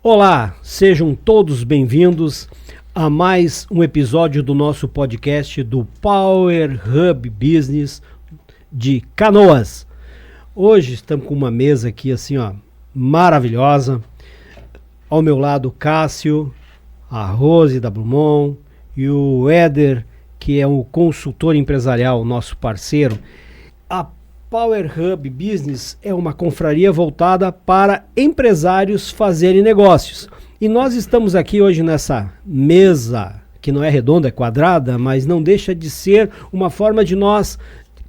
Olá, sejam todos bem-vindos a mais um episódio do nosso podcast do Power Hub Business de Canoas. Hoje estamos com uma mesa aqui assim, ó, maravilhosa. Ao meu lado, Cássio, a Rose da Blumon e o Éder, que é o consultor empresarial, nosso parceiro. A Power Hub Business é uma confraria voltada para empresários fazerem negócios. E nós estamos aqui hoje nessa mesa, que não é redonda, é quadrada, mas não deixa de ser uma forma de nós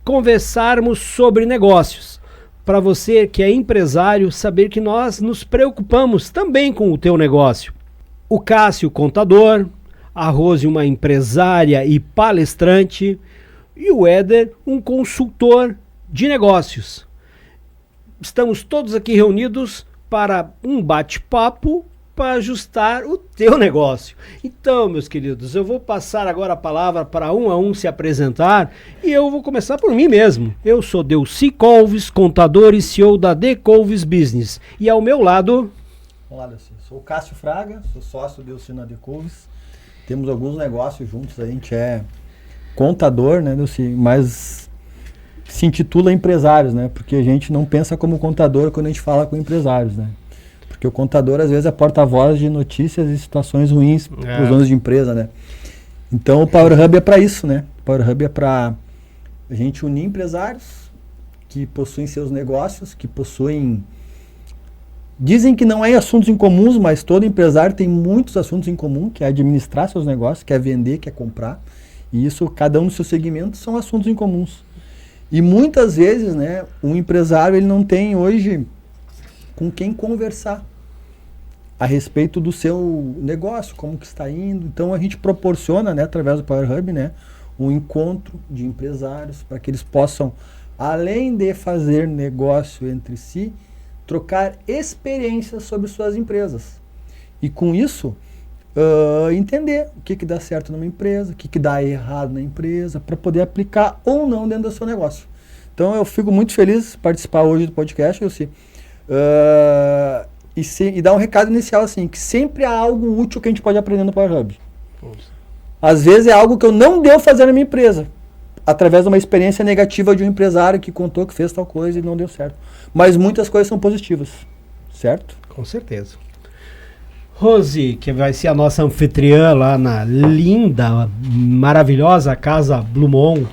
conversarmos sobre negócios. Para você que é empresário, saber que nós nos preocupamos também com o teu negócio. O Cássio, contador, a Rose, uma empresária e palestrante, e o Éder, um consultor de negócios. Estamos todos aqui reunidos para um bate-papo para ajustar o teu negócio. Então, meus queridos, eu vou passar agora a palavra para um a um se apresentar e eu vou começar por mim mesmo. Eu sou Delci Colves, contador e CEO da The Colves Business. E ao meu lado... Olá, Delci. Sou o Cássio Fraga, sou sócio do Delci na The Colves. Temos alguns negócios juntos, a gente é contador, né, Delci, mas se intitula empresários, né? Porque a gente não pensa como contador quando a gente fala com empresários, né? Porque o contador, às vezes, é porta-voz de notícias e situações ruins para os donos de empresa, né? Então, o Power Hub é para isso, né? O Power Hub é para a gente unir empresários que possuem seus negócios, que possuem... Dizem que não é assuntos em comuns, mas todo empresário tem muitos assuntos em comum, que é administrar seus negócios, que é vender, que é comprar. E isso, cada um no seu segmento, são assuntos em comuns. E muitas vezes, né, um empresário ele não tem hoje com quem conversar a respeito do seu negócio, como que está indo. Então a gente proporciona, né, através do Power Hub, né, um encontro de empresários para que eles possam, além de fazer negócio entre si, trocar experiências sobre suas empresas. E com isso, entender o que dá certo numa empresa, o que dá errado na empresa, para poder aplicar ou não dentro do seu negócio. Então eu fico muito feliz de participar hoje do podcast, e dar um recado inicial assim, que sempre há algo útil que a gente pode aprender no Power Hub. Às vezes é algo que eu não devo fazer na minha empresa, através de uma experiência negativa de um empresário que contou que fez tal coisa e não deu certo. Mas muitas coisas são positivas, certo? Com certeza. Rose, que vai ser a nossa anfitriã lá na linda, maravilhosa Casa Blumon,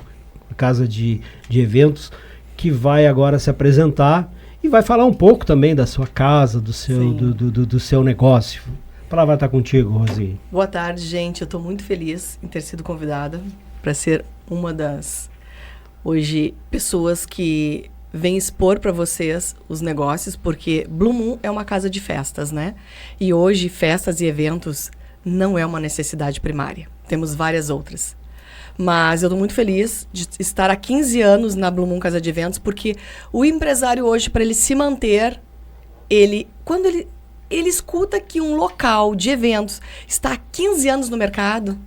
casa de eventos, que vai agora se apresentar e vai falar um pouco também da sua casa, do seu negócio. A palavra vai estar contigo, Rose. Boa tarde, gente. Eu estou muito feliz em ter sido convidada para ser uma das, hoje, pessoas que vem expor para vocês os negócios, porque Blue Moon é uma casa de festas, né? E hoje, festas e eventos não é uma necessidade primária. Temos várias outras. Mas eu estou muito feliz de estar há 15 anos na Blue Moon Casa de Eventos, porque o empresário hoje, para ele se manter, quando ele escuta que um local de eventos está há 15 anos no mercado,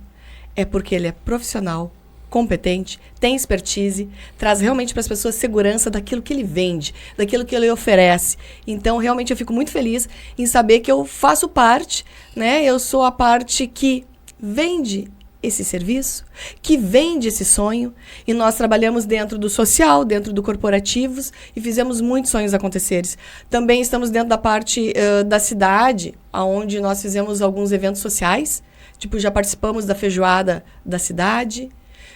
é porque ele é profissional, competente, tem expertise, traz realmente para as pessoas segurança daquilo que ele vende, daquilo que ele oferece. Então, realmente, eu fico muito feliz em saber que eu faço parte, né? Eu sou a parte que vende esse serviço, que vende esse sonho, e nós trabalhamos dentro do social, dentro do corporativos, e fizemos muitos sonhos acontecerem. Também estamos dentro da parte da cidade, onde nós fizemos alguns eventos sociais, tipo, já participamos da feijoada da cidade,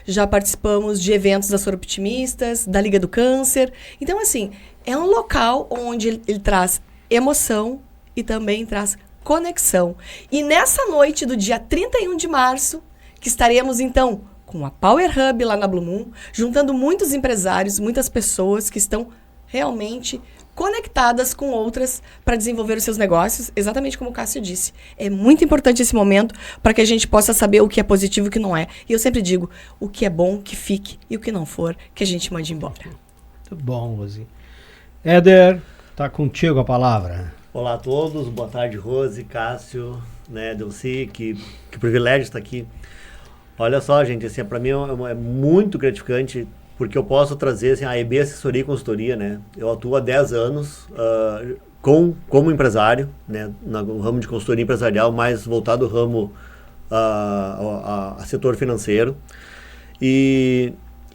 já participamos de eventos das Soroptimistas, da Liga do Câncer. Então, assim, é um local onde ele traz emoção e também traz conexão. E nessa noite do dia 31 de março, que estaremos, então, com a Power Hub lá na Blue Moon, juntando muitos empresários, muitas pessoas que estão realmente conectadas com outras para desenvolver os seus negócios, exatamente como o Cássio disse. É muito importante esse momento para que a gente possa saber o que é positivo e o que não é. E eu sempre digo, o que é bom, que fique, e o que não for, que a gente mande embora. Muito bom, Rose. Éder, tá contigo a palavra. Olá a todos, boa tarde, Rose, Cássio, né, Delci, que privilégio estar aqui. Olha só, gente, assim, para mim é muito gratificante, porque eu posso trazer assim, a EB Assessoria e Consultoria, né? Eu atuo há 10 anos, como empresário, né, no ramo de consultoria empresarial, mais voltado ao ramo a setor financeiro, e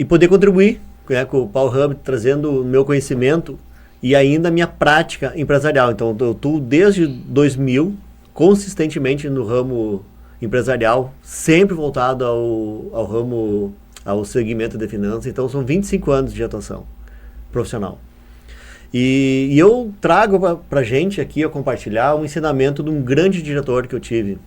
poder contribuir, né, com o Power Hub, trazendo o meu conhecimento e ainda a minha prática empresarial. Então, eu estou desde 2000, consistentemente no ramo empresarial, sempre voltado ao segmento de finanças. Então, são 25 anos de atuação profissional. E eu trago para a gente aqui, a compartilhar, um ensinamento de um grande diretor que eu tive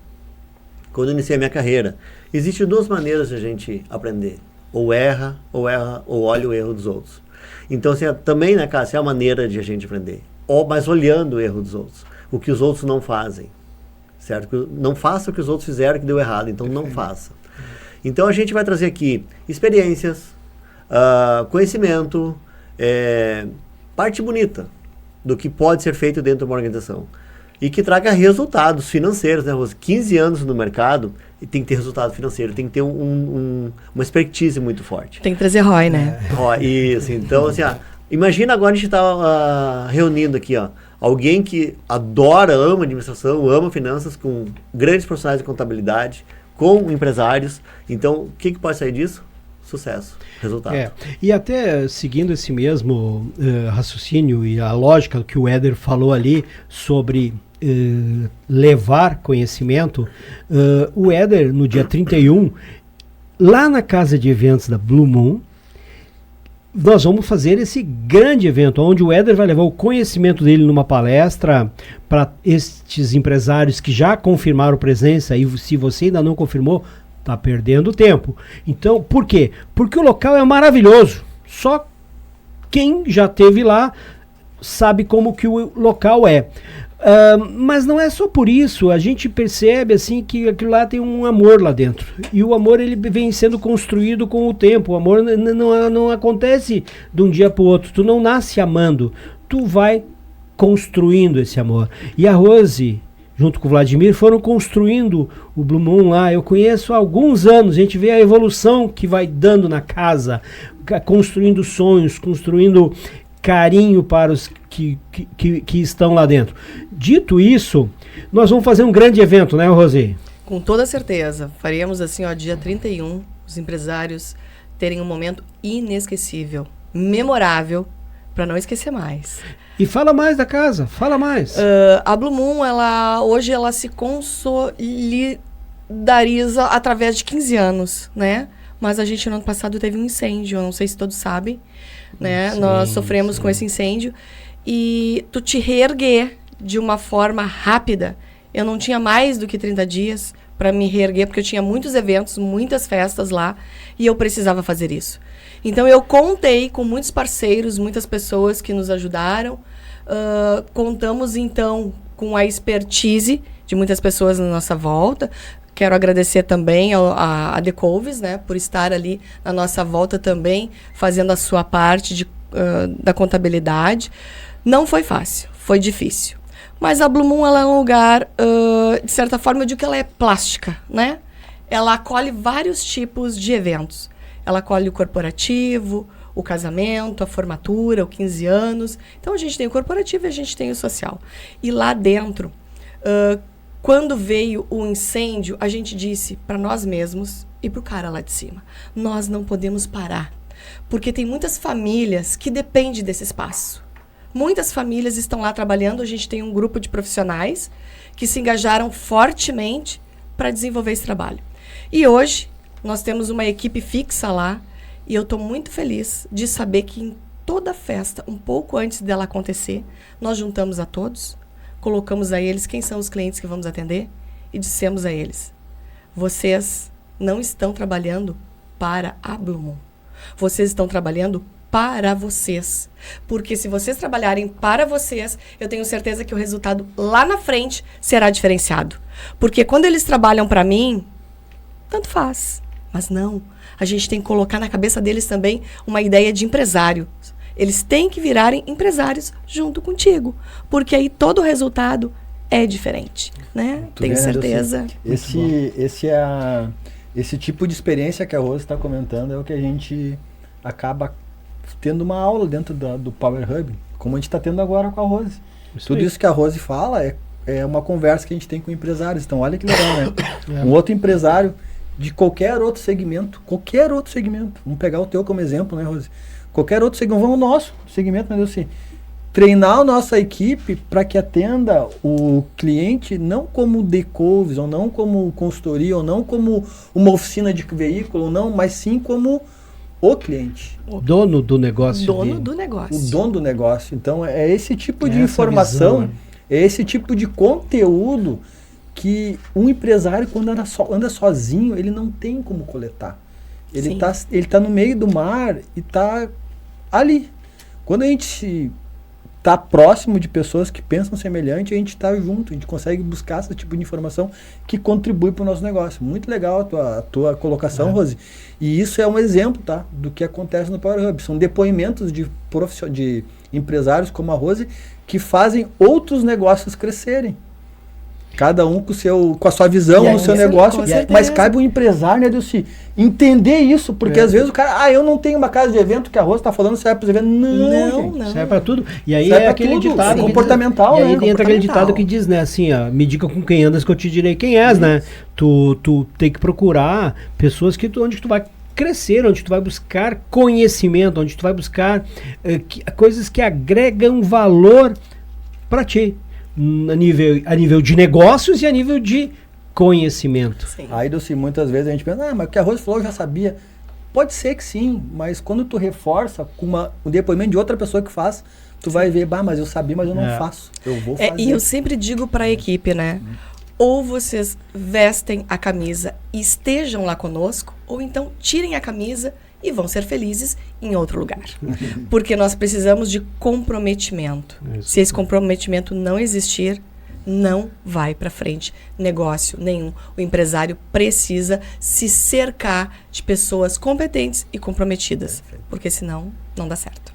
quando eu iniciei a minha carreira. Existem duas maneiras de a gente aprender. Ou erra, ou olha o erro dos outros. Então, assim, também, né, Cássio, é a maneira de a gente aprender. Mas olhando o erro dos outros. O que os outros não fazem. Certo? Não faça o que os outros fizeram que deu errado. Então, não faça. Então, a gente vai trazer aqui experiências, conhecimento, parte bonita do que pode ser feito dentro de uma organização. E que traga resultados financeiros, né, Rose? 15 anos no mercado e tem que ter resultado financeiro, tem que ter uma expertise muito forte. Tem que trazer ROI, né? Isso. Então, assim, imagina agora a gente está reunindo aqui, alguém que adora, ama administração, ama finanças, com grandes profissionais de contabilidade, com empresários. Então, o que pode sair disso? Sucesso, resultado. E até seguindo esse mesmo raciocínio e a lógica que o Éder falou ali sobre levar conhecimento, o Éder, no dia 31, lá na casa de eventos da Blue Moon, nós vamos fazer esse grande evento, onde o Éder vai levar o conhecimento dele numa palestra para estes empresários que já confirmaram presença, e se você ainda não confirmou, tá perdendo tempo. Então, por quê? Porque o local é maravilhoso. Só quem já esteve lá sabe como que o local é. Mas não é só por isso. A gente percebe assim que aquilo lá tem um amor lá dentro. E o amor, ele vem sendo construído com o tempo. O amor não acontece de um dia para o outro. Tu não nasce amando. Tu vai construindo esse amor. E a Rose, junto com o Vladimir, foram construindo o Blue Moon lá. Eu conheço há alguns anos. A gente vê a evolução que vai dando na casa, construindo sonhos, construindo carinho para os que estão lá dentro. Dito isso, nós vamos fazer um grande evento, né, Rosê? Com toda certeza. Faremos assim, dia 31, os empresários terem um momento inesquecível, memorável, para não esquecer mais. E fala mais da casa, fala mais. A Blue Moon, hoje ela se consolidariza através de 15 anos, né? Mas a gente no ano passado teve um incêndio, eu não sei se todos sabem, né? Sim, nós sofremos com esse incêndio. E tu te reerguer de uma forma rápida. Eu não tinha mais do que 30 dias para me reerguer, porque eu tinha muitos eventos, muitas festas lá, e eu precisava fazer isso. Então, eu contei com muitos parceiros, muitas pessoas que nos ajudaram. Contamos, então, com a expertise de muitas pessoas na nossa volta. Quero agradecer também a Decovis, né, por estar ali na nossa volta também, fazendo a sua parte da contabilidade. Não foi fácil, foi difícil. Mas a Blue Moon, ela é um lugar, de certa forma, eu digo que ela é plástica, né? Ela acolhe vários tipos de eventos. Ela acolhe o corporativo, o casamento, a formatura, os 15 anos. Então, a gente tem o corporativo e a gente tem o social. E lá dentro, quando veio o incêndio, a gente disse para nós mesmos e para o cara lá de cima, nós não podemos parar. Porque tem muitas famílias que dependem desse espaço. Muitas famílias estão lá trabalhando. A gente tem um grupo de profissionais que se engajaram fortemente para desenvolver esse trabalho. E hoje, nós temos uma equipe fixa lá. E eu estou muito feliz de saber que em toda a festa, um pouco antes dela acontecer, nós juntamos a todos, colocamos a eles quem são os clientes que vamos atender e dissemos a eles: vocês não estão trabalhando para a Blue Moon. Vocês estão trabalhando para vocês. Porque se vocês trabalharem para vocês, eu tenho certeza que o resultado lá na frente será diferenciado. Porque quando eles trabalham para mim, tanto faz. Mas não. A gente tem que colocar na cabeça deles também uma ideia de empresário. Eles têm que virarem empresários junto contigo. Porque aí todo o resultado é diferente. Né? Tenho certeza. Esse tipo de experiência que a Rose está comentando é o que a gente acaba tendo uma aula dentro do Power Hub, como a gente está tendo agora com a Rose. Tudo isso que a Rose fala é uma conversa que a gente tem com empresários. Então, olha que legal, né? Um outro empresário de qualquer outro segmento, vamos pegar o teu como exemplo, né, Rose? Qualquer outro segmento, vamos ao nosso segmento, mas assim, treinar a nossa equipe para que atenda o cliente não como Decoves, ou não como consultoria, ou não como uma oficina de veículo, ou não, mas sim como o cliente. O dono do negócio. Dono do negócio. O dono do negócio. Então, é esse tipo de Essa informação, visão, né? é esse tipo de conteúdo que um empresário, quando anda sozinho, ele não tem como coletar. Sim. Ele tá no meio do mar e tá ali. Quando a gente tá próximo de pessoas que pensam semelhante, a gente tá junto, a gente consegue buscar esse tipo de informação que contribui para o nosso negócio. Muito legal a tua colocação, Rose. E isso é um exemplo, tá, do que acontece no Power Hub. São depoimentos de empresários como a Rose que fazem outros negócios crescerem. Cada um com a sua visão no seu negócio, mas cabe o empresário, né, Deus, entender isso, porque às vezes o cara, eu não tenho uma casa de evento que a Rose está falando, serve para os eventos. Não, gente. Serve para tudo. E aí serve é aquele tudo, ditado comportamental, e né? aí entra aquele ditado que diz, né, assim, ó, me diga com quem andas que eu te direi quem és, né? Tu tem que procurar pessoas onde tu vai crescer, onde tu vai buscar conhecimento, onde tu vai buscar coisas que agregam valor para ti. A nível de negócios e a nível de conhecimento. Sim. Aí, Dulce, muitas vezes a gente pensa, mas o que a Rose falou eu já sabia. Pode ser que sim, mas quando tu reforça com o depoimento de outra pessoa que faz, tu vai ver, mas eu sabia, mas eu não faço. Eu vou fazer. E eu sempre digo para a equipe, né? Ou vocês vestem a camisa e estejam lá conosco, ou então tirem a camisa e vão ser felizes em outro lugar. Porque nós precisamos de comprometimento. Isso. Se esse comprometimento não existir, não vai para frente negócio nenhum. O empresário precisa se cercar de pessoas competentes e comprometidas, porque senão não dá certo.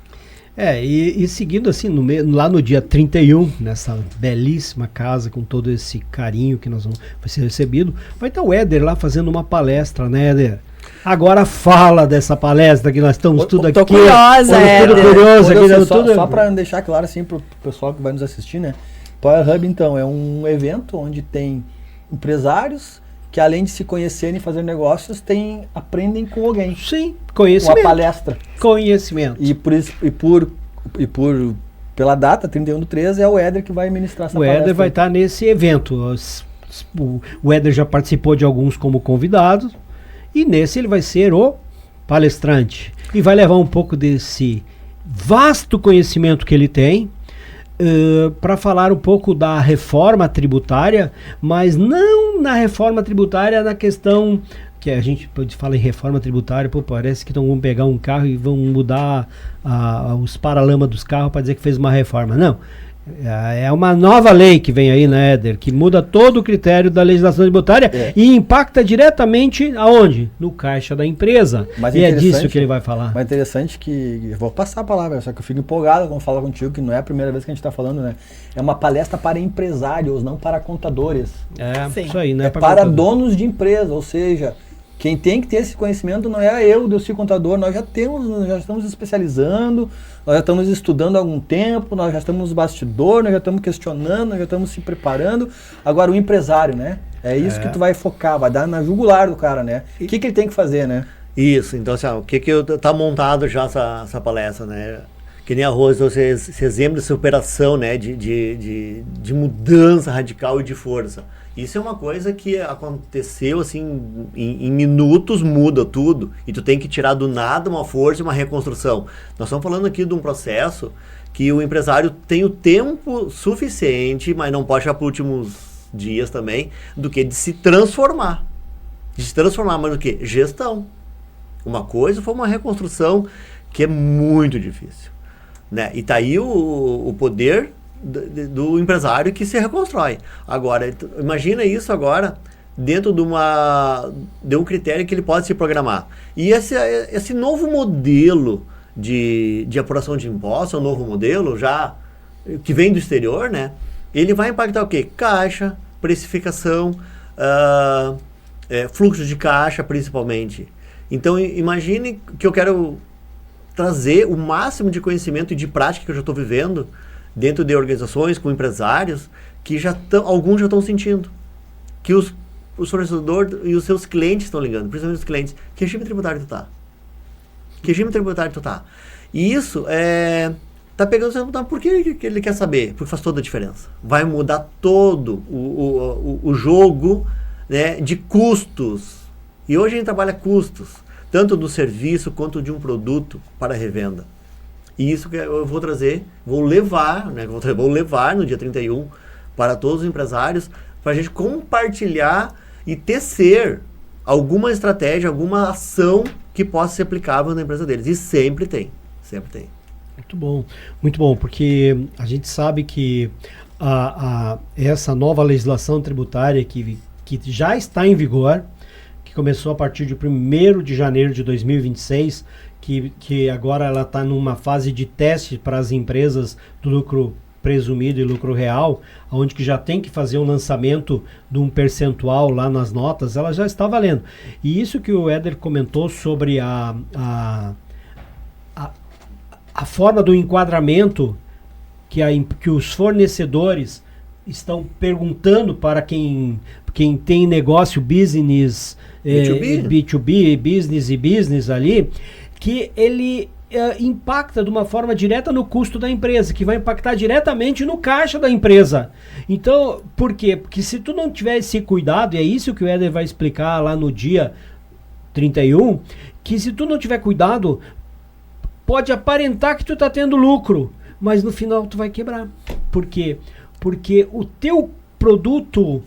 E seguindo assim, lá no dia 31, nessa belíssima casa, com todo esse carinho que vai ser recebido, vai estar o Éder lá fazendo uma palestra, né, Éder? Agora fala dessa palestra que nós estamos tudo aqui. Tô curiosa, tudo curioso aqui. Só para deixar claro assim pro pessoal que vai nos assistir, né? Power Hub, então, é um evento onde tem empresários que, além de se conhecerem e fazer negócios, aprendem com alguém. Sim, conhecimento. Uma palestra. Conhecimento. Pela data, 31/3, é o Éder que vai ministrar essa palestra. O Éder vai estar nesse evento. O Éder já participou de alguns como convidado. E nesse ele vai ser o palestrante. E vai levar um pouco desse vasto conhecimento que ele tem para falar um pouco da reforma tributária, mas não na reforma tributária na questão que a gente fala em reforma tributária, parece que vão pegar um carro e vão mudar os paralamas dos carros para dizer que fez uma reforma. Não. É uma nova lei que vem aí, né, Éder, que muda todo o critério da legislação tributária e impacta diretamente aonde? No caixa da empresa. Mas e é disso que ele vai falar. Mas interessante que... Eu vou passar a palavra, só que eu fico empolgado quando falo contigo, que não é a primeira vez que a gente está falando, né? É uma palestra para empresários, não para contadores. Sim. Isso aí, né? É para donos de empresa, ou seja... Quem tem que ter esse conhecimento não é eu, Deus contador, nós já estamos especializando, nós já estamos estudando há algum tempo, nós já estamos nos bastidores, nós já estamos questionando, nós já estamos se preparando. Agora o empresário, né? É isso que tu vai focar, vai dar na jugular do cara, né? O que ele tem que fazer, né? Isso, então assim, o que tá montado já essa palestra, né? Que nem a Rose, esse exemplo de superação, né? De mudança radical e de força. Isso é uma coisa que aconteceu assim, em minutos muda tudo, e tu tem que tirar do nada uma força e uma reconstrução. Nós estamos falando aqui de um processo que o empresário tem o tempo suficiente, mas não pode chegar para os últimos dias também, do que de se transformar. Mas do que? Gestão. Uma coisa foi uma reconstrução que é muito difícil, né? E tá aí o poder do empresário que se reconstrói. Agora, imagina isso agora dentro de um critério que ele pode se programar. E esse novo modelo de apuração de impostos, é um novo modelo já que vem do exterior, né? Ele vai impactar o quê? Caixa, precificação, fluxo de caixa principalmente. Então imagine que eu quero trazer o máximo de conhecimento e de prática que eu já estou vivendo dentro de organizações, com empresários, que alguns já estão sentindo. Que os fornecedores e os seus clientes estão ligando, principalmente os clientes. Que regime tributário tu tá? Que regime tributário tu tá? E isso tá pegando, por que ele quer saber? Porque faz toda a diferença. Vai mudar todo o jogo, né, de custos. E hoje a gente trabalha custos, tanto do serviço quanto de um produto para revenda. E isso que eu vou trazer, vou levar no dia 31 para todos os empresários, para a gente compartilhar e tecer alguma estratégia, alguma ação que possa ser aplicável na empresa deles. E sempre tem, sempre tem. Muito bom, porque a gente sabe que essa nova legislação tributária que já está em vigor, que começou a partir de 1º de janeiro de 2026, que agora ela está numa fase de teste para as empresas do lucro presumido e lucro real, onde que já tem que fazer um lançamento de um percentual lá nas notas, ela já está valendo. E isso que o Éder comentou sobre a forma do enquadramento que os fornecedores estão perguntando para quem tem negócio business, B2B, business e business ali, que ele impacta de uma forma direta no custo da empresa, que vai impactar diretamente no caixa da empresa. Então, por quê? Porque se tu não tiver esse cuidado, e é isso que o Éder vai explicar lá no dia 31, que se tu não tiver cuidado, pode aparentar que tu tá tendo lucro, mas no final tu vai quebrar. Por quê? Porque o teu produto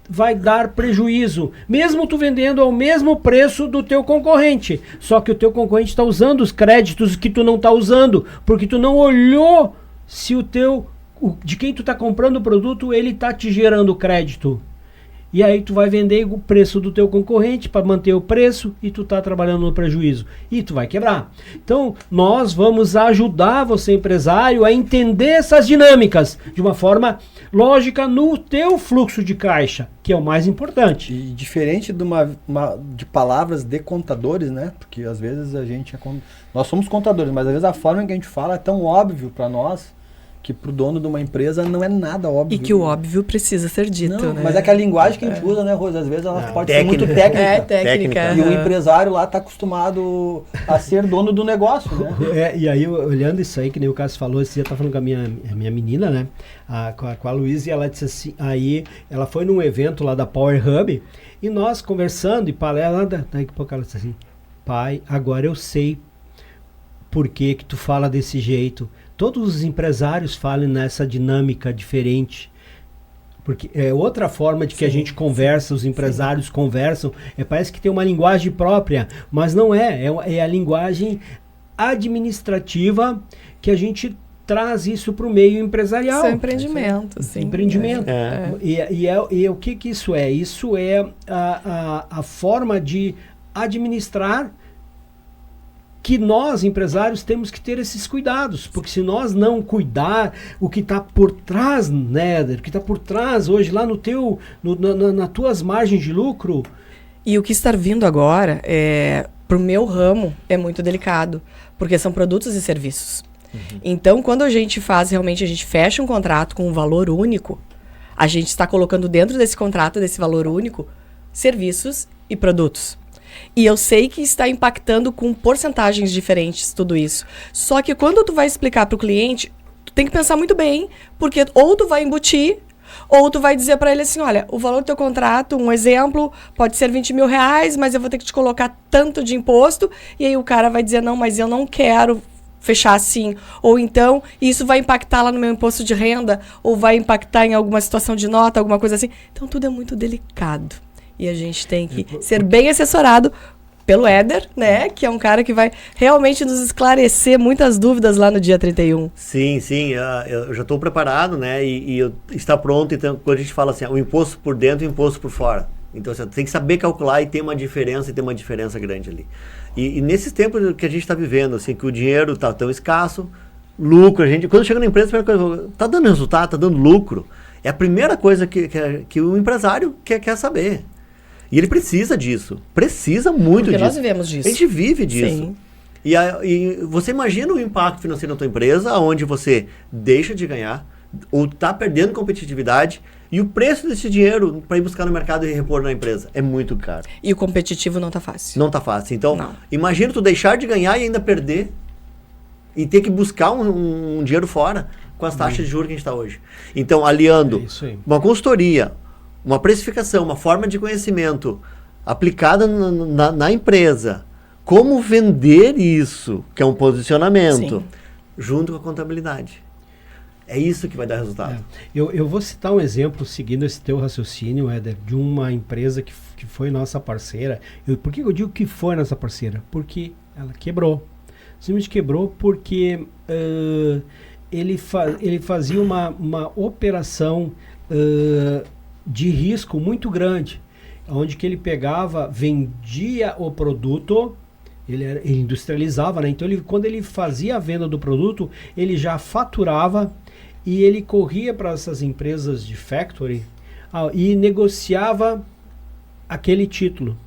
vai dar prejuízo, mesmo tu vendendo ao mesmo preço do teu concorrente. Só que o teu concorrente está usando os créditos que tu não está usando, porque tu não olhou se de quem tu está comprando o produto, ele está te gerando crédito. E aí tu vai vender o preço do teu concorrente para manter o preço e tu tá trabalhando no prejuízo. E tu vai quebrar. Então, nós vamos ajudar você, empresário, a entender essas dinâmicas de uma forma lógica no teu fluxo de caixa, que é o mais importante. E diferente de palavras de contadores, né? Porque às vezes nós somos contadores, mas às vezes a forma que a gente fala é tão óbvio para nós, que pro dono de uma empresa não é nada óbvio. E que o óbvio precisa ser dito, não, né? Mas é que a linguagem que a gente usa, né, Rosa? Às vezes ela pode ser muito técnica. É, técnica. E o empresário lá tá acostumado a ser dono do negócio, né? E aí, olhando isso aí, que nem o Cássio falou, esse dia eu tava falando com a minha menina, né? Com a Luísa, e ela disse assim, aí ela foi num evento lá da Power Hub, e nós conversando, e palestra, daqui a pouco ela disse assim, pai, agora eu sei por que tu fala desse jeito. Todos os empresários falam nessa dinâmica diferente, porque é outra forma de que a gente conversa, os empresários conversam, parece que tem uma linguagem própria, mas não é a linguagem administrativa que a gente traz isso para o meio empresarial. Isso é empreendimento, sim. Empreendimento. E o que isso é? Isso é a forma de administrar, que nós, empresários, temos que ter esses cuidados, porque se nós não cuidar o que está por trás, né, o que está por trás hoje lá nas tuas margens de lucro. E o que está vindo agora, para o meu ramo, é muito delicado, porque são produtos e serviços. Uhum. Então, quando a gente fecha um contrato com um valor único, a gente está colocando dentro desse contrato, desse valor único, serviços e produtos. E eu sei que está impactando com porcentagens diferentes tudo isso. Só que quando tu vai explicar para o cliente, tu tem que pensar muito bem, porque ou tu vai embutir, ou tu vai dizer para ele assim, olha, o valor do teu contrato, um exemplo, pode ser 20 mil reais, mas eu vou ter que te colocar tanto de imposto, e aí o cara vai dizer, não, mas eu não quero fechar assim. Ou então, isso vai impactar lá no meu imposto de renda, ou vai impactar em alguma situação de nota, alguma coisa assim. Então tudo é muito delicado. E a gente tem que ser bem assessorado pelo Éder, né? Que é um cara que vai realmente nos esclarecer muitas dúvidas lá no dia 31. Sim, eu já estou preparado, né? E está pronto. Então, quando a gente fala assim, o imposto por dentro e o imposto por fora. Então, você tem que saber calcular e ter uma diferença grande ali. E nesses tempos que a gente está vivendo, assim, que o dinheiro está tão escasso, lucro, quando chega na empresa, está dando resultado, está dando lucro. É a primeira coisa que o empresário quer saber. E ele precisa disso. Precisa muito disso. Porque nós vivemos disso. A gente vive disso. Sim. E você imagina o impacto financeiro na tua empresa, onde você deixa de ganhar, ou está perdendo competitividade, e o preço desse dinheiro para ir buscar no mercado e repor na empresa é muito caro. E o competitivo não tá fácil. Não está fácil. Então, Não. imagina tu deixar de ganhar e ainda perder, e ter que buscar um dinheiro fora com as taxas de juros que a gente está hoje. Então, aliando É isso aí. uma consultoria, uma precificação, uma forma de conhecimento aplicada na empresa, como vender isso, que é um posicionamento, Sim. junto com a contabilidade. É isso que vai dar resultado. Eu vou citar um exemplo, seguindo esse teu raciocínio, Éder, de uma empresa que foi nossa parceira. Por que eu digo que foi nossa parceira? Porque ela quebrou. Simplesmente quebrou porque ele fazia uma operação de risco muito grande, onde que ele pegava, vendia o produto, ele industrializava, né? Então, quando ele fazia a venda do produto, ele já faturava e ele corria para essas empresas de factory e negociava aquele título.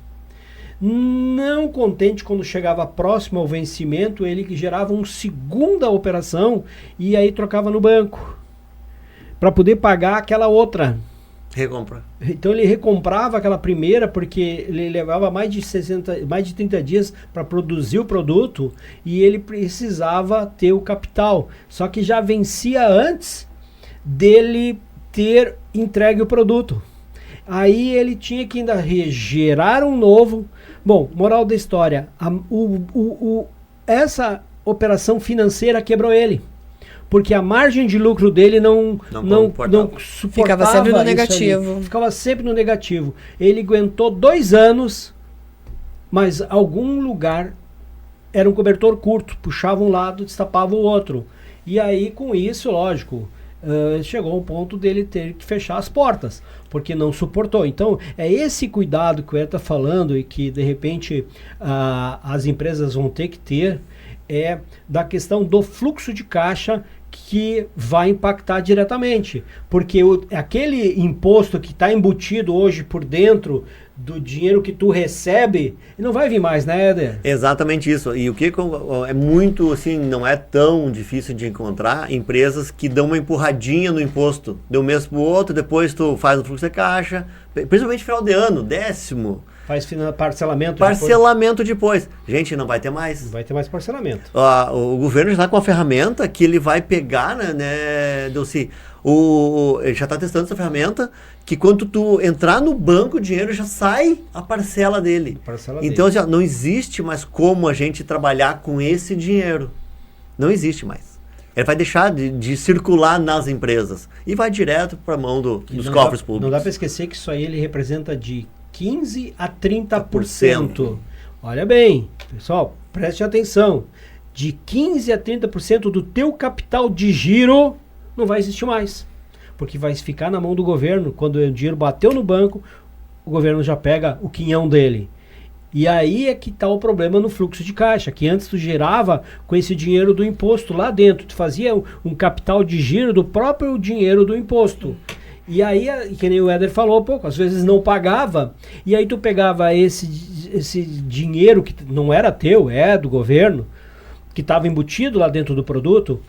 Não contente, quando chegava próximo ao vencimento, ele gerava uma segunda operação e aí trocava no banco para poder pagar aquela outra. Recompra. Então ele recomprava aquela primeira, porque ele levava mais de 30 dias para produzir o produto e ele precisava ter o capital. Só que já vencia antes dele ter entregue o produto. Aí ele tinha que ainda gerar um novo. Bom, moral da história, essa operação financeira quebrou ele. Porque a margem de lucro dele não suportava. Ficava sempre no isso negativo. ali. Ficava sempre no negativo. Ele aguentou 2 anos, mas algum lugar era um cobertor curto. Puxava um lado, destapava o outro. E aí, com isso, lógico, chegou um ponto dele ter que fechar as portas, porque não suportou. Então, é esse cuidado que o Ed está falando e que, de repente, as empresas vão ter que ter, é da questão do fluxo de caixa, que vai impactar diretamente, porque aquele imposto que está embutido hoje por dentro do dinheiro que tu recebe, não vai vir mais, né, Éder? Exatamente isso. E o que é muito, assim, não é tão difícil de encontrar empresas que dão uma empurradinha no imposto, de um mês para o outro, depois tu faz o fluxo de caixa, principalmente final de ano, 10º. Faz parcelamento. Parcelamento depois. Gente, não vai ter mais. Não vai ter mais parcelamento. O governo já está com a ferramenta que ele vai pegar, né, Delci? Ele já está testando essa ferramenta, que quando tu entrar no banco, o dinheiro já sai a parcela dele. Então já não existe mais como a gente trabalhar com esse dinheiro. Não existe mais. Ele vai deixar de circular nas empresas e vai direto para a mão dos cofres públicos. Não dá para esquecer que isso aí ele representa de 15% a 30%. Olha bem, pessoal, preste atenção. De 15% a 30% do teu capital de giro não vai existir mais. Porque vai ficar na mão do governo. Quando o dinheiro bateu no banco, o governo já pega o quinhão dele. E aí é que está o problema no fluxo de caixa, que antes tu gerava com esse dinheiro do imposto lá dentro. Tu fazia um capital de giro do próprio dinheiro do imposto. E aí, que nem o Éder falou, às vezes não pagava, e aí tu pegava esse dinheiro que não era teu, é do governo, que estava embutido lá dentro do produto,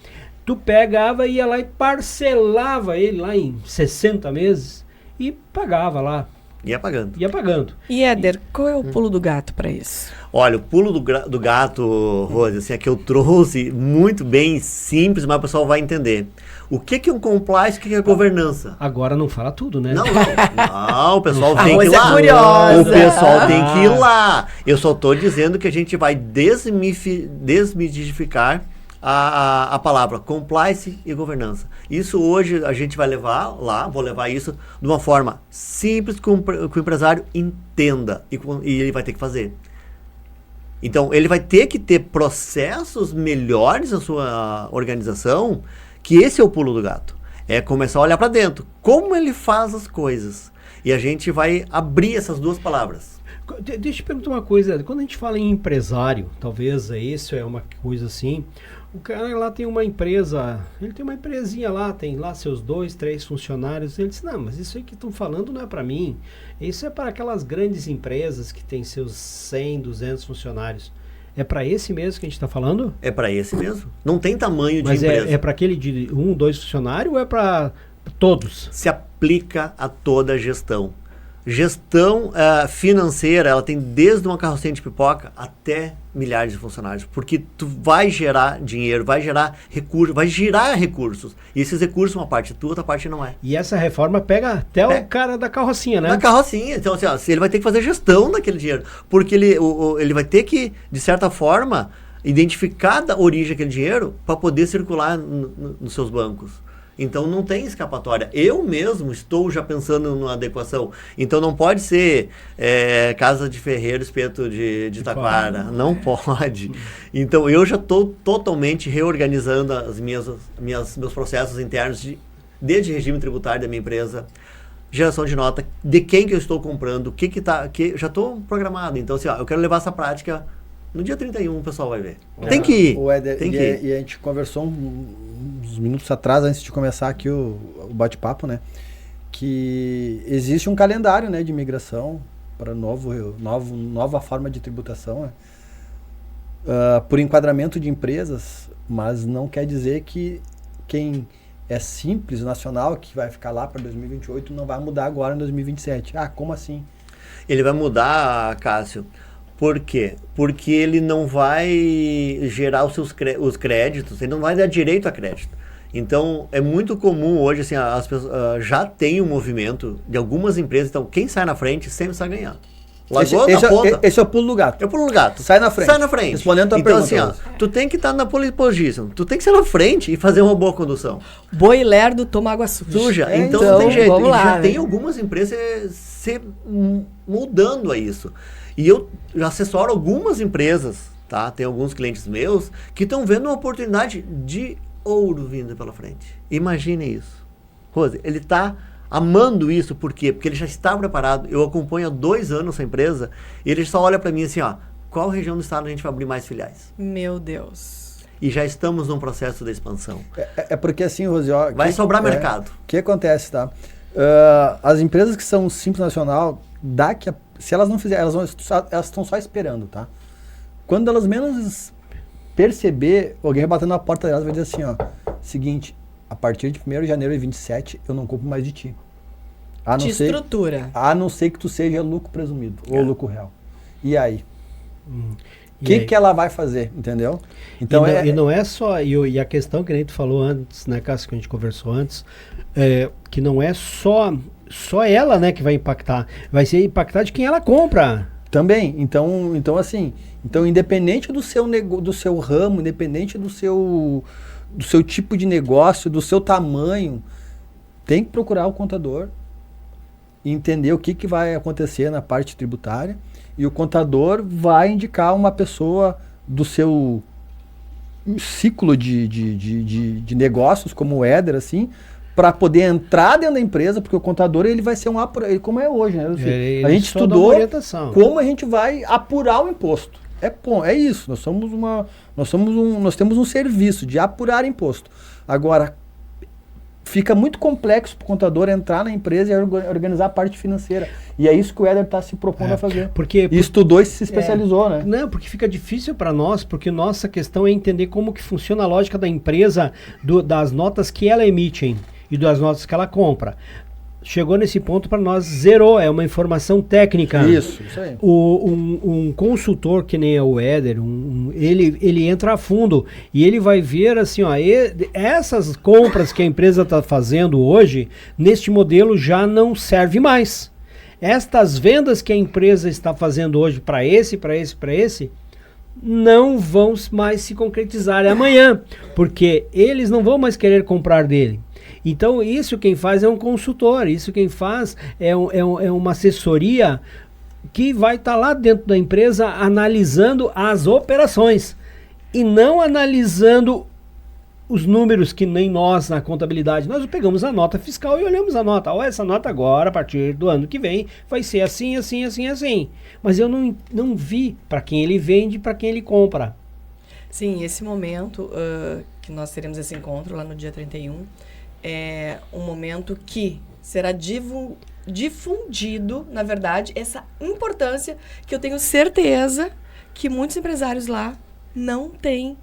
tu pegava e ia lá e parcelava ele lá em 60 meses e pagava lá. Ia pagando. Ia pagando. E Éder, qual é o pulo do gato para isso? Olha, o pulo do gato, Rose, assim, é que eu trouxe muito bem simples, mas o pessoal vai entender. O que é um compliance, o que é governança? Agora não fala tudo, né? Não, o pessoal tem que ir lá. Curiosa. O pessoal tem que ir lá. Eu só estou dizendo que a gente vai desmitificar a palavra compliance e governança. Isso hoje a gente vai levar lá, vou levar isso de uma forma simples que o empresário entenda e ele vai ter que fazer. Então, ele vai ter que ter processos melhores na sua organização, que esse é o pulo do gato. É começar a olhar para dentro. Como ele faz as coisas. E a gente vai abrir essas duas palavras. Deixa eu te perguntar uma coisa. Quando a gente fala em empresário, talvez isso é uma coisa assim. O cara lá tem uma empresa, ele tem uma empresinha lá, tem lá seus 2, 3 funcionários. Ele diz, não, mas isso aí que estão falando não é para mim. Isso é para aquelas grandes empresas que têm seus 100, 200 funcionários. É para esse mesmo que a gente está falando? É para esse mesmo. Não tem tamanho de Mas empresa. é para aquele de 1, 2 funcionários ou é para todos? Se aplica a toda a gestão. Gestão financeira, ela tem desde uma carrocinha de pipoca até milhares de funcionários, porque tu vai gerar dinheiro, vai gerar recursos, vai girar recursos. E esses recursos, uma parte é tua, outra parte não é. E essa reforma pega até o cara da carrocinha, né? Na carrocinha. Então, assim, ó, ele vai ter que fazer gestão daquele dinheiro, porque ele vai ter que, de certa forma, identificar da origem daquele dinheiro para poder circular nos seus bancos. Então não tem escapatória. Eu mesmo estou já pensando numa adequação. Então não pode ser casa de ferreiro, espeto de taquara. Não pode. Então eu já estou totalmente reorganizando meus processos internos desde regime tributário da minha empresa, geração de nota, de quem que eu estou comprando, já estou programado. Então assim, ó, eu quero levar essa prática. No dia 31 o pessoal vai ver. Tem que ir. E a gente conversou uns minutos atrás, antes de começar aqui o bate-papo, né? Que existe um calendário, né, de migração para nova forma de tributação, né? Por enquadramento de empresas, mas não quer dizer que quem é simples, nacional, que vai ficar lá para 2028, não vai mudar agora em 2027. Ah, como assim? Ele vai mudar, Cássio. Por quê? Porque ele não vai gerar os créditos, ele não vai dar direito a crédito. Então, é muito comum hoje, assim, as pessoas já tem um movimento de algumas empresas, então quem sai na frente sempre sai ganhando. Esse é o pulo do gato. É o pulo do gato. Sai na frente. Sai na frente. Respondendo a então, pergunta. assim, ó, tu tem que estar na pole position, tu tem que ser na frente e fazer uma boa condução. Boi lerdo toma água suja. Então não tem jeito. Vamos lá, já tem algumas empresas se mudando a isso. E eu assessoro algumas empresas, tá? Tem alguns clientes meus que estão vendo uma oportunidade de ouro vindo pela frente. Imagine isso. Rose, ele está amando isso, por quê? Porque ele já está preparado. Eu acompanho há 2 anos essa empresa e ele só olha para mim assim, ó, qual região do estado a gente vai abrir mais filiais? Meu Deus. E já estamos num processo de expansão. É porque assim, Rose, ó, vai sobrar mercado. O que acontece, tá? As empresas que são Simples Nacional, se elas não fizerem, elas estão só esperando, tá? Quando elas menos perceber, alguém vai batendo na porta delas e vai dizer assim, ó, seguinte, a partir de 1º de janeiro de 27, eu não compro mais de ti. Estrutura. A não ser que tu seja lucro presumido, ou lucro real. E aí? O que ela vai fazer, entendeu? Então e não é só, e a questão que nem tu falou antes, né, Cássio, que a gente conversou antes, que não é só ela, né, que vai impactar, vai ser impactar de quem ela compra. Também, então assim, independente do seu ramo, independente do seu tipo de negócio, do seu tamanho, tem que procurar o contador e entender o que vai acontecer na parte tributária, e o contador vai indicar uma pessoa do seu ciclo de negócios, como o Éder, assim, para poder entrar dentro da empresa, porque o contador ele vai ser como é hoje, né? A gente estudou como a gente vai apurar o imposto. É isso. Nós temos um serviço de apurar imposto. Agora, fica muito complexo para o contador entrar na empresa e organizar a parte financeira. E é isso que o Éder está se propondo a fazer. E estudou e se especializou, né? Não, porque fica difícil para nós, porque nossa questão é entender como que funciona a lógica da empresa, das notas que ela emite e das notas que ela compra. Chegou nesse ponto, para nós, zerou, é uma informação técnica. Isso aí. Um consultor que nem é o Éder, ele entra a fundo e ele vai ver assim, ó, essas compras que a empresa está fazendo hoje, neste modelo já não serve mais. Estas vendas que a empresa está fazendo hoje para esse, não vão mais se concretizar amanhã, porque eles não vão mais querer comprar dele. Então, isso quem faz é um consultor, isso quem faz é uma assessoria que vai estar lá dentro da empresa analisando as operações e não analisando os números que nem nós na contabilidade. Nós pegamos a nota fiscal e olhamos a nota. Essa nota agora, a partir do ano que vem, vai ser assim, assim, assim, assim. Mas eu não vi para quem ele vende e para quem ele compra. Sim, esse momento que nós teremos esse encontro lá no dia 31 é um momento que será difundido, na verdade, essa importância que eu tenho certeza que muitos empresários lá não têm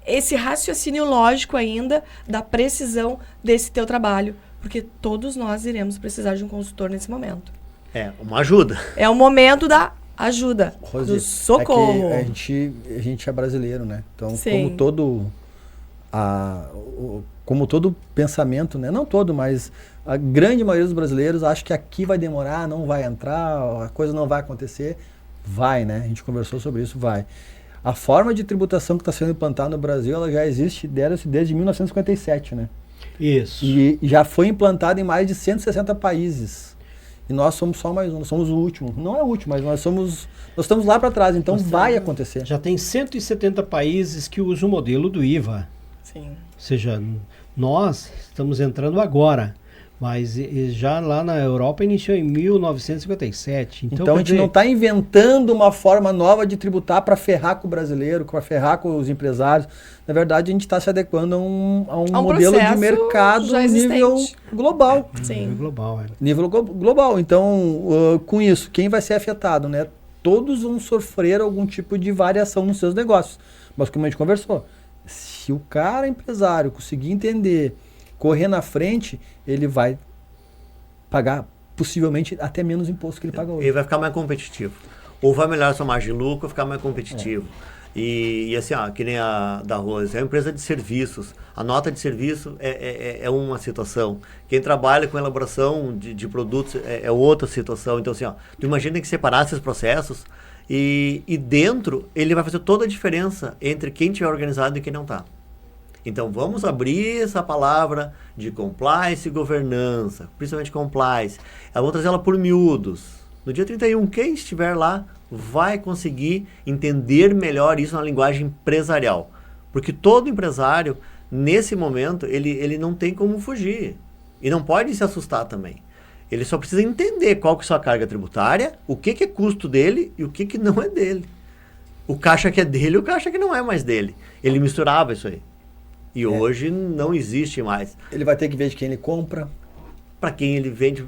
esse raciocínio lógico ainda da precisão desse teu trabalho. Porque todos nós iremos precisar de um consultor nesse momento. É, uma ajuda. É o momento da ajuda, Rose, do socorro. é que a gente é brasileiro, né? Então, Sim. como todo pensamento, né? Não todo, mas a grande maioria dos brasileiros acha que aqui vai demorar, não vai entrar, a coisa não vai acontecer. Vai, né? A gente conversou sobre isso, vai. A forma de tributação que está sendo implantada no Brasil, ela já existe desde 1957, né? Isso. E já foi implantada em mais de 160 países. E nós somos só mais um, nós somos o último. Não é o último, mas nós estamos lá para trás, então vai acontecer. Já tem 170 países que usam o modelo do IVA. Sim. Ou seja, nós estamos entrando agora, mas já lá na Europa iniciou em 1957. Então a gente não está inventando uma forma nova de tributar para ferrar com o brasileiro, para ferrar com os empresários. Na verdade, a gente está se adequando a um modelo de mercado nível global. Sim. Nível global, é. Nível global. Então, com isso, quem vai ser afetado, né? Todos vão sofrer algum tipo de variação nos seus negócios. Mas como a gente conversou, se o cara empresário conseguir entender, correr na frente, ele vai pagar possivelmente até menos imposto que ele paga hoje. Ele vai ficar mais competitivo. Ou vai melhorar sua margem de lucro, ou ficar mais competitivo. E assim, que nem a da Rose, é uma empresa de serviços. A nota de serviço é uma situação. Quem trabalha com elaboração de produtos é outra situação. Então, assim, tu imagina que separar esses processos e dentro ele vai fazer toda a diferença entre quem estiver organizado e quem não está. Então, vamos abrir essa palavra de compliance e governança, principalmente compliance. Vamos trazer ela por miúdos. No dia 31, quem estiver lá vai conseguir entender melhor isso na linguagem empresarial. Porque todo empresário, nesse momento, ele não tem como fugir. E não pode se assustar também. Ele só precisa entender qual que é a sua carga tributária, o que é custo dele e o que não é dele. O caixa que é dele e o caixa que não é mais dele. Ele misturava isso aí. E hoje não existe mais. Ele vai ter que ver de quem ele compra. Para quem ele vende,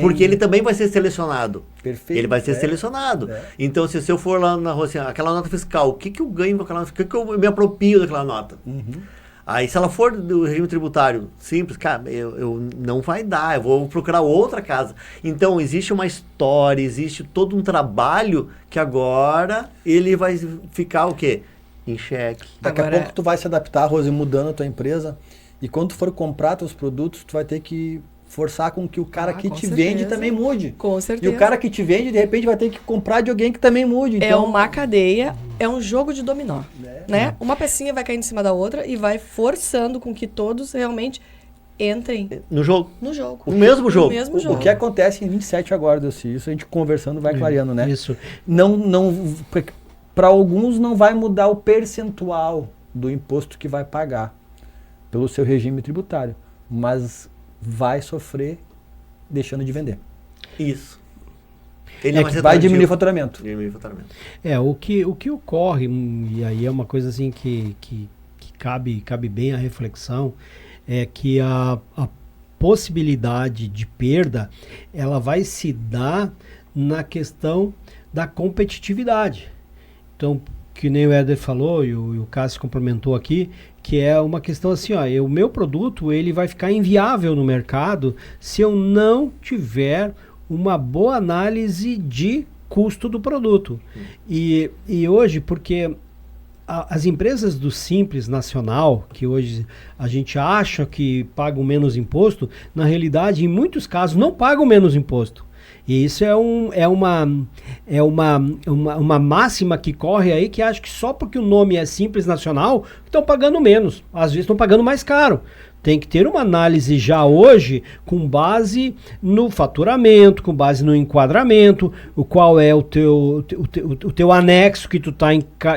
porque ele também vai ser selecionado. Perfeito. Ele vai ser selecionado. Então, se eu for lá na rua, assim, aquela nota fiscal, o que eu ganho com aquela nota? O que eu me apropio daquela nota? Uhum. Aí, se ela for do regime tributário simples, cara, eu não vai dar, eu vou procurar outra casa. Então, existe uma história, existe todo um trabalho que agora ele vai ficar o quê? Em xeque. Daqui a pouco tu vai se adaptar, Rose, mudando a tua empresa. E quando tu for comprar teus produtos, tu vai ter que forçar com que o cara que te vende também mude. Com certeza. E o cara que te vende, de repente, vai ter que comprar de alguém que também mude. Então... É uma cadeia, é um jogo de dominó. Né? Uma pecinha vai cair em cima da outra e vai forçando com que todos realmente entrem no jogo. No jogo. O mesmo jogo. O que acontece em 27 agora, Delci, isso a gente conversando vai clareando, né? Isso. Para alguns não vai mudar o percentual do imposto que vai pagar pelo seu regime tributário, mas vai sofrer deixando de vender. Isso. Ele vai diminuir o faturamento. O que ocorre, e aí é uma coisa assim que cabe bem a reflexão, é que a possibilidade de perda, ela vai se dar na questão da competitividade. Então, que nem o Éder falou e o Cássio complementou aqui, que é uma questão assim, o meu produto ele vai ficar inviável no mercado se eu não tiver uma boa análise de custo do produto. E hoje, porque as empresas do Simples Nacional, que hoje a gente acha que pagam menos imposto, na realidade, em muitos casos, não pagam menos imposto. E isso é uma máxima que corre aí, que acho que só porque o nome é Simples Nacional, estão pagando menos. Às vezes estão pagando mais caro. Tem que ter uma análise já hoje com base no faturamento, com base no enquadramento, o qual é o teu anexo que tu está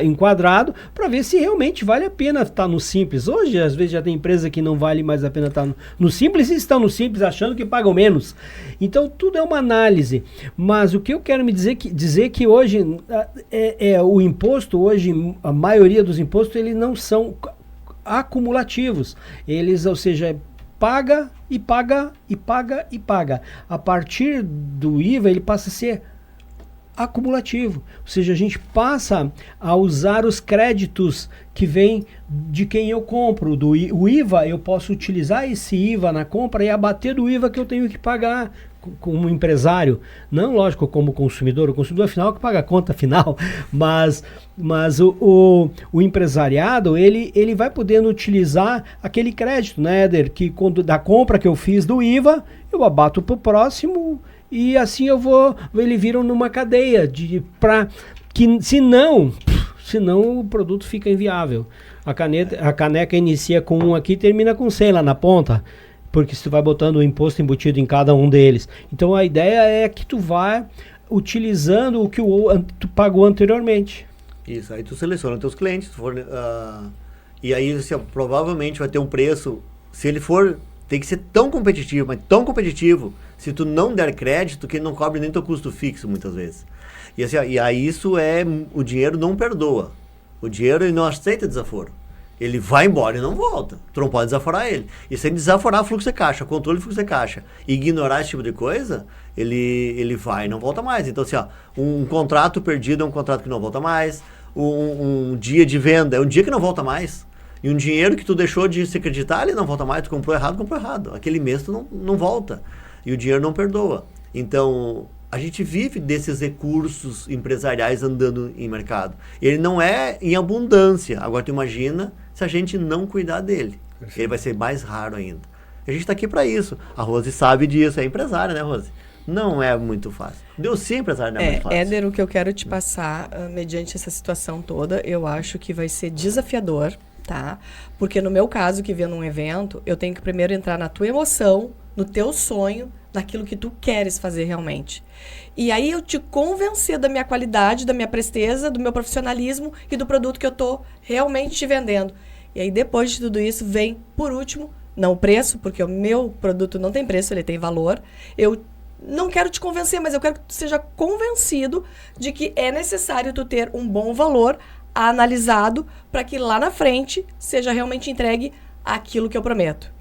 enquadrado, para ver se realmente vale a pena estar no Simples. Hoje, às vezes, já tem empresa que não vale mais a pena estar no Simples e estão no Simples achando que pagam menos. Então, tudo é uma análise. Mas o que eu quero me dizer que hoje, o imposto, hoje, a maioria dos impostos, eles não são acumulativos. Eles, ou seja, paga e paga e paga e paga. A partir do IVA, ele passa a ser acumulativo. Ou seja, a gente passa a usar os créditos que vêm de quem eu compro. O IVA, eu posso utilizar esse IVA na compra e abater do IVA que eu tenho que pagar como empresário. Não, lógico, como consumidor. O consumidor final que paga a conta final. Mas o empresariado, ele vai podendo utilizar aquele crédito, né, Éder? Que quando, da compra que eu fiz do IVA, eu abato para o próximo e assim eles viram numa cadeia senão o produto fica inviável. A caneca inicia com 1 aqui e termina com 100 lá na ponta, porque se tu vai botando o imposto embutido em cada um deles. Então a ideia é que tu vá utilizando o que tu pagou anteriormente. Isso, aí tu seleciona teus clientes, e aí assim, provavelmente vai ter um preço, se ele for, tem que ser tão competitivo, mas tão competitivo, se tu não der crédito, que ele não cobre nem teu custo fixo muitas vezes. E, assim, e aí o dinheiro não perdoa. O dinheiro ele não aceita desaforo. Ele vai embora e não volta. Tu não pode desaforar ele. E sem desaforar fluxo de caixa, controle de fluxo de caixa, e ignorar esse tipo de coisa, ele vai e não volta mais. Então, assim, um contrato perdido é um contrato que não volta mais. Um dia de venda é um dia que não volta mais. E um dinheiro que tu deixou de se acreditar, ele não volta mais. Tu comprou errado. Aquele mês tu não volta. E o dinheiro não perdoa. Então, a gente vive desses recursos empresariais andando em mercado. Ele não é em abundância. Agora, tu imagina se a gente não cuidar dele. Perfeito. Ele vai ser mais raro ainda. A gente está aqui para isso. A Rose sabe disso. É empresária, né, Rose? Não é muito fácil. Deus sim, empresário, não é muito fácil. Éder, o que eu quero te passar, mediante essa situação toda, eu acho que vai ser desafiador, tá? Porque no meu caso, que vendo um evento, eu tenho que primeiro entrar na tua emoção, no teu sonho, naquilo que tu queres fazer realmente. E aí eu te convencer da minha qualidade, da minha presteza, do meu profissionalismo e do produto que eu tô realmente te vendendo. E aí depois de tudo isso vem, por último, não o preço, porque o meu produto não tem preço, ele tem valor. Eu não quero te convencer, mas eu quero que tu seja convencido de que é necessário tu ter um bom valor analisado para que lá na frente seja realmente entregue aquilo que eu prometo.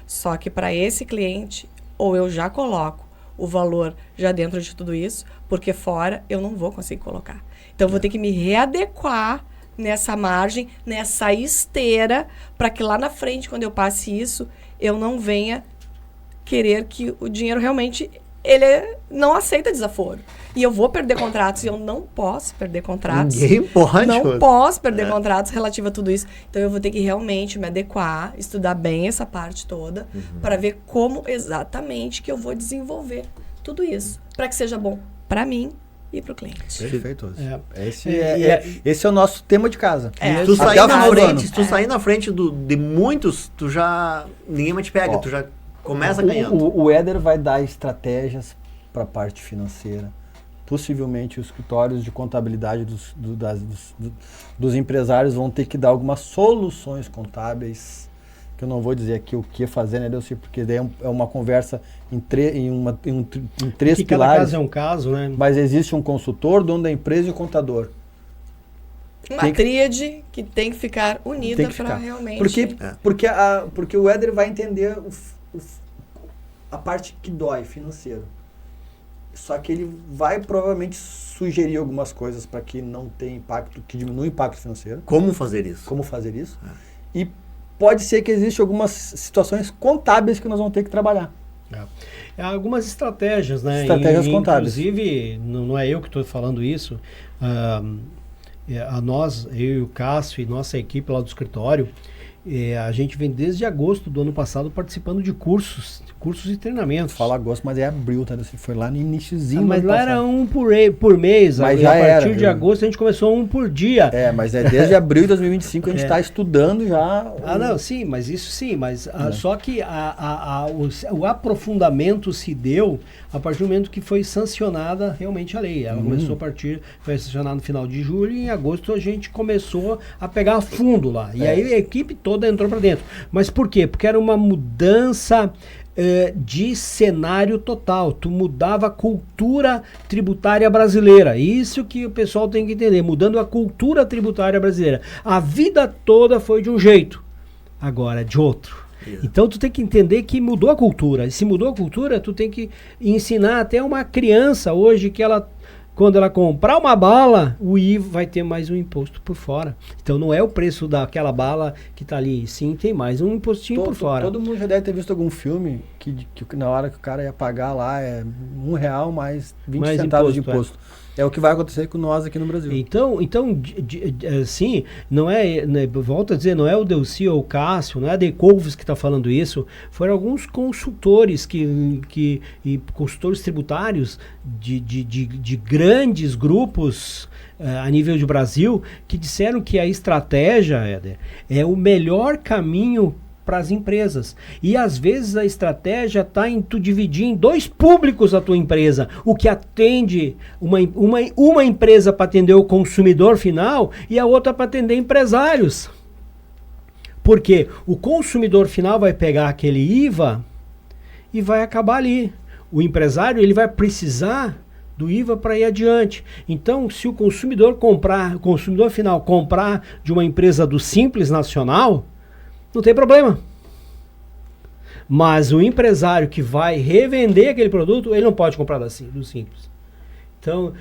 Só que para esse cliente, ou eu já coloco o valor já dentro de tudo isso, porque fora eu não vou conseguir colocar. Então eu vou ter que me readequar nessa margem, nessa esteira, para que lá na frente, quando eu passe isso, eu não venha querer que o dinheiro realmente ele não aceita desaforo. E eu vou perder contratos, e eu não posso perder contratos. Ninguém pode. Não posso perder contratos relativos a tudo isso. Então eu vou ter que realmente me adequar, estudar bem essa parte toda, para ver como exatamente que eu vou desenvolver tudo isso. Para que seja bom para mim e para o cliente. Perfeito. Esse é o nosso tema de casa. Tu sair na frente de muitos, ninguém mais te pega, tu já começa ganhando. O Éder vai dar estratégias para a parte financeira. Possivelmente os escritórios de contabilidade dos empresários vão ter que dar algumas soluções contábeis, que eu não vou dizer aqui o que fazer, né, Delci? Porque daí é uma conversa em três pilares. Cada caso é um caso, né? Mas existe um consultor, dono da empresa e o contador. Uma tríade que tem que ficar unida para realmente... Porque o Éder vai entender a parte que dói, financeiro. Só que ele vai provavelmente sugerir algumas coisas para que não tenha impacto, que diminua o impacto financeiro. Como fazer isso? E pode ser que existam algumas situações contábeis que nós vamos ter que trabalhar. Algumas estratégias, né? Estratégias contábeis. Inclusive, não é eu que estou falando isso. Eu e o Cássio e nossa equipe lá do escritório, a gente vem desde agosto do ano passado participando de cursos e treinamentos. Fala agosto, mas é abril, tá? Você foi lá no iniciozinho. Mas lá era um por mês. Mas a partir de agosto a gente começou um por dia. Mas desde abril de 2025 a gente está estudando já. Sim, mas isso sim. Mas só que o aprofundamento se deu a partir do momento que foi sancionada realmente a lei. Ela começou foi sancionada no final de julho e em agosto a gente começou a pegar a fundo lá. E aí a equipe toda entrou para dentro. Mas por quê? Porque era uma mudança de cenário total. Tu mudava a cultura tributária brasileira. Isso que o pessoal tem que entender. Mudando a cultura tributária brasileira. A vida toda foi de um jeito. Agora de outro. Então tu tem que entender que mudou a cultura. E se mudou a cultura, tu tem que ensinar até uma criança hoje que ela quando ela comprar uma bala, o IVA vai ter mais um imposto por fora. Então não é o preço daquela bala que está ali, sim, tem mais um impostinho por fora. Todo mundo já deve ter visto algum filme que na hora que o cara ia pagar lá é R$1 mais 20 centavos de imposto. É o que vai acontecer com nós aqui no Brasil. Então assim, não é, volto a dizer, não é o Delcy ou o Cássio, não é a Decouves que está falando isso, foram alguns consultores e consultores tributários de grandes grupos a nível de Brasil, que disseram que a estratégia, Éder, é o melhor caminho para as empresas. E às vezes a estratégia está em tu dividir em dois públicos a tua empresa. O que atende uma empresa para atender o consumidor final e a outra para atender empresários. Porque o consumidor final vai pegar aquele IVA e vai acabar ali. O empresário ele vai precisar do IVA para ir adiante. Então, se o consumidor final comprar de uma empresa do Simples Nacional, não tem problema. Mas o empresário que vai revender aquele produto, ele não pode comprar do Simples. Então,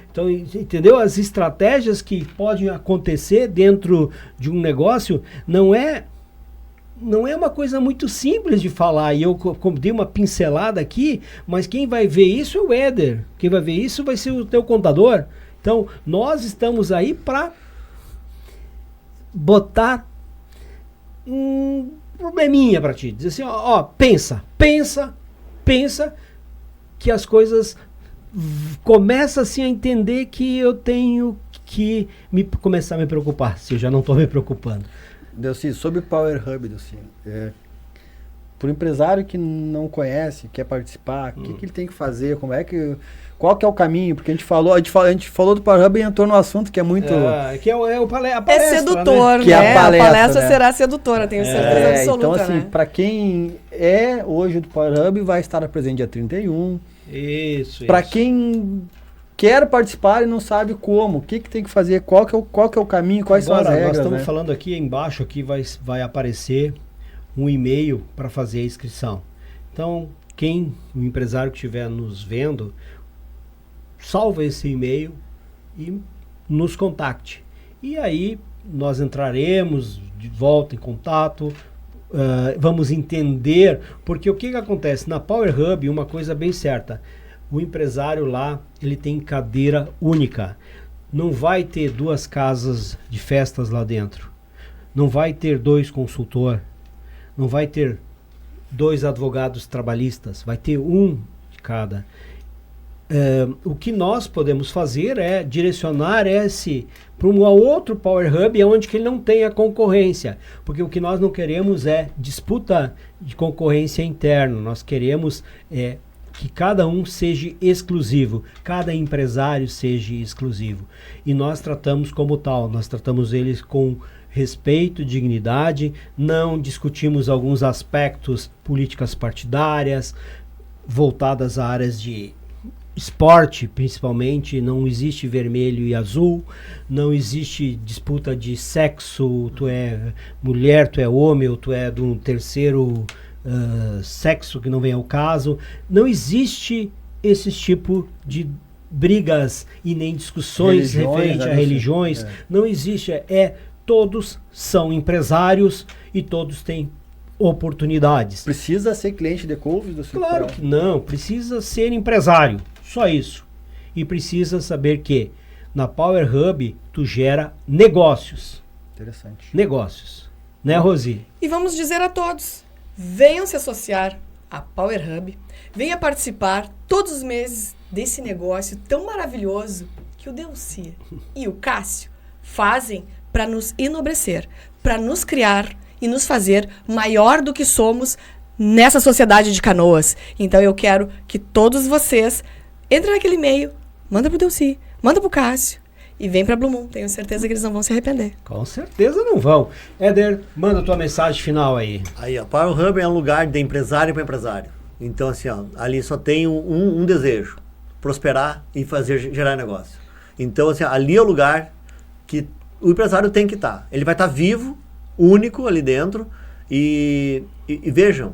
entendeu? As estratégias que podem acontecer dentro de um negócio não é uma coisa muito simples de falar. E eu dei uma pincelada aqui, mas quem vai ver isso é o Éder. Quem vai ver isso vai ser o teu contador. Então, nós estamos aí para botar um probleminha para ti, dizer assim, ó, pensa que as coisas começa assim a entender que eu tenho que começar a me preocupar, se eu já não estou me preocupando. Delcy, sobre o Power Hub, Delcy, para o empresário que não conhece, quer participar, o que ele tem que fazer, qual que é o caminho? Porque a gente falou do Power Hub e entrou no assunto que é muito... a palestra, é sedutor, né? Que a palestra né? Será sedutora, tenho certeza absoluta. Então, assim, né? para quem é hoje do Power Hub, vai estar presente dia 31. Isso. Para quem quer participar e não sabe como, o que tem que fazer, qual que é o caminho, quais são as regras. Nós estamos falando aqui embaixo, aqui vai aparecer um e-mail para fazer a inscrição. Então, o empresário que estiver nos vendo, salva esse e-mail e nos contacte. E aí nós entraremos de volta em contato, vamos entender, porque o que acontece? Na Power Hub, uma coisa bem certa, o empresário lá, ele tem cadeira única. Não vai ter 2 casas de festas lá dentro. Não vai ter 2 consultores. Não vai ter 2 advogados trabalhistas. Vai ter um de cada. O que nós podemos fazer é direcionar esse para um outro Power Hub onde que ele não tenha concorrência, porque o que nós não queremos é disputa de concorrência interna, nós queremos que cada um seja exclusivo, cada empresário seja exclusivo, e nós tratamos como tal, nós tratamos eles com respeito, dignidade, não discutimos alguns aspectos, políticas partidárias, voltadas a áreas de esporte, principalmente, não existe vermelho e azul, não existe disputa de sexo, tu é mulher, tu é homem, ou tu é de um terceiro sexo que não vem ao caso. Não existe esse tipo de brigas e nem discussões referente a religiões. Não existe, todos são empresários e todos têm oportunidades. Precisa ser cliente de Decouves do seu Claro que não, precisa ser empresário, só isso. E precisa saber que na Power Hub tu gera negócios. Interessante. Negócios. Né, Rosi? E vamos dizer a todos, venham se associar à Power Hub, venha participar todos os meses desse negócio tão maravilhoso que o Delcy e o Cássio fazem para nos enobrecer, para nos criar e nos fazer maior do que somos nessa sociedade de Canoas. Então eu quero que todos vocês entrem naquele e-mail, manda pro Delcy, manda pro Cássio e vem pra Blue Moon. Tenho certeza que eles não vão se arrepender. Com certeza não vão. Éder, manda tua mensagem final aí. Aí, ó, Power Hub é um lugar de empresário para empresário. Então, assim, ó, ali só tem um desejo, prosperar e gerar negócio. Então, assim, ali é o lugar que o empresário tem que estar. Ele vai estar vivo, único ali dentro. E vejam,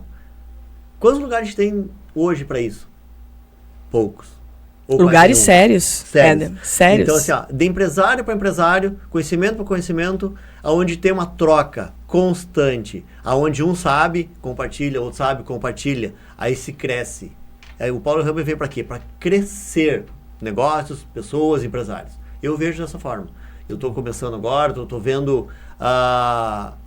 quantos lugares a gente tem hoje para isso? Poucos. Ou Lugares quase sérios, Sérios. Éder, sérios. Então, assim, ó, de empresário para empresário, conhecimento para conhecimento, aonde tem uma troca constante, aonde um sabe, compartilha, outro sabe, compartilha, aí se cresce. Aí o Power Hub veio para quê? Para crescer negócios, pessoas, empresários. Eu vejo dessa forma. Eu estou começando agora, estou vendo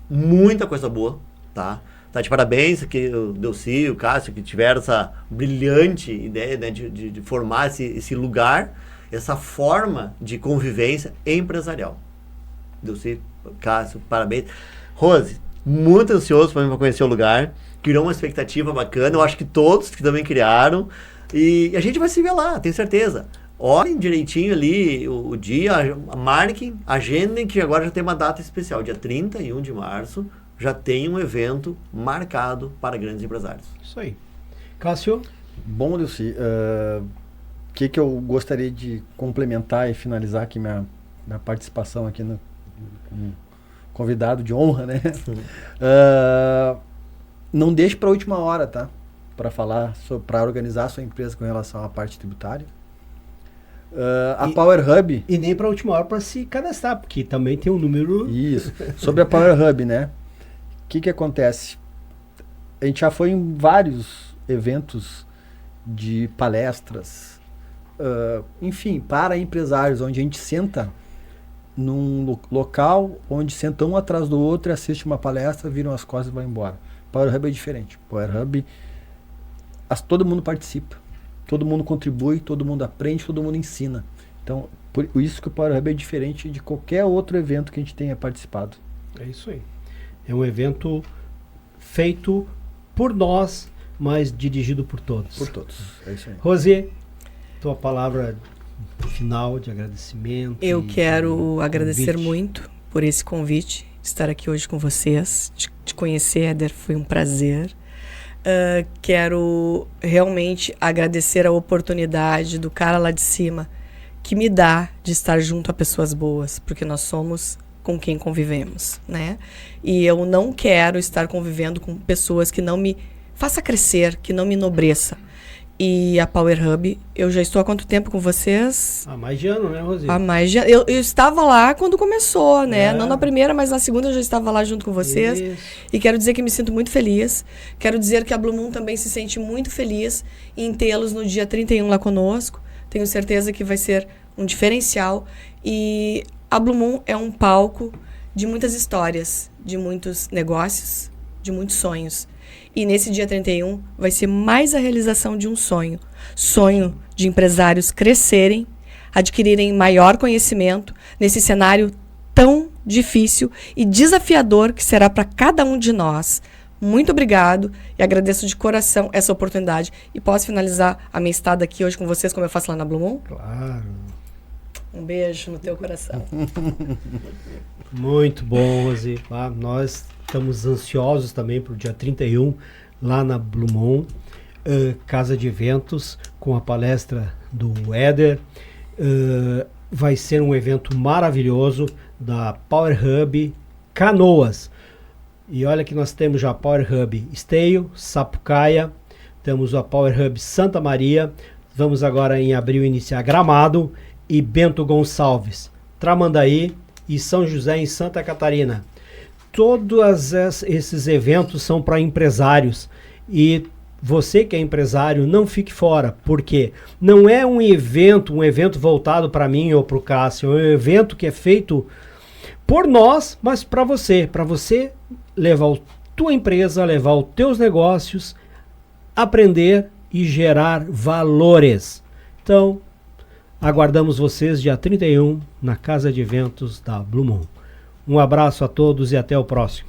muita coisa boa, tá? Tá de parabéns aqui o Delcy e o Cássio que tiveram essa brilhante ideia, né, de formar esse lugar, essa forma de convivência empresarial. Delcy, Cássio, parabéns. Rose, muito ansioso para conhecer o lugar, criou uma expectativa bacana, eu acho que todos que também criaram, e a gente vai se ver lá, tenho certeza. Olhem direitinho ali o dia, marquem, agendem, que agora já tem uma data especial, dia 31 de março, já tem um evento marcado para grandes empresários. Isso aí. Cássio? Bom, Delcy, o que eu gostaria de complementar e finalizar aqui minha participação aqui no convidado de honra, né? Não deixe para a última hora, tá? Para falar, para organizar a sua empresa com relação à parte tributária. A Power Hub... E nem para a última hora para se cadastrar, porque também tem um número... Isso. Sobre a Power Hub, né? O que acontece? A gente já foi em vários eventos de palestras, enfim, para empresários, onde a gente senta num local, onde senta um atrás do outro e assiste uma palestra, viram as costas e vai embora. Power Hub é diferente. Power Hub, todo mundo participa, todo mundo contribui, todo mundo aprende, todo mundo ensina. Então, por isso que o Power Hub é diferente de qualquer outro evento que a gente tenha participado. É isso aí. É um evento feito por nós, mas dirigido por todos. Por todos. É isso aí. Rosê, tua palavra final de agradecimento. Eu quero agradecer convite. muito por esse convite, de estar aqui hoje com vocês, de conhecer, Éder, foi um prazer. Quero realmente agradecer a oportunidade do cara lá de cima que me dá de estar junto a pessoas boas, porque nós somos com quem convivemos, né? E eu não quero estar convivendo com pessoas que não me façam crescer, que não me enobreça. E a Power Hub, eu já estou há quanto tempo com vocês? Há mais de ano, né, Rosê? Há mais de ano. Eu estava lá quando começou, né? É. Não na primeira, mas na segunda eu já estava lá junto com vocês. Isso. E quero dizer que me sinto muito feliz. Quero dizer que a Blue Moon também se sente muito feliz em tê-los no dia 31 lá conosco. Tenho certeza que vai ser um diferencial. E a Blue Moon é um palco de muitas histórias, de muitos negócios, de muitos sonhos. E nesse dia 31 vai ser mais a realização de um sonho. Sonho de empresários crescerem, adquirirem maior conhecimento nesse cenário tão difícil e desafiador que será para cada um de nós. Muito obrigado e agradeço de coração essa oportunidade. E posso finalizar a minha estada aqui hoje com vocês, como eu faço lá na Blue Moon? Claro. Um beijo no teu coração. Muito bom, Rosê. Nós estamos ansiosos também para o dia 31, lá na Blue Moon, casa de eventos, com a palestra do Éder. Vai ser um evento maravilhoso da Power Hub Canoas. E olha que nós temos já a Power Hub Esteio, Sapucaia, temos a Power Hub Santa Maria, vamos agora em abril iniciar Gramado e Bento Gonçalves, Tramandaí e São José em Santa Catarina. Todos esses eventos são para empresários e você que é empresário, não fique fora, porque não é um evento voltado para mim ou para o Cássio, é um evento que é feito por nós, mas para você levar a tua empresa, levar os teus negócios, aprender e gerar valores. Então, aguardamos vocês dia 31 na Casa de Eventos da Blue Moon. Um abraço a todos e até o próximo.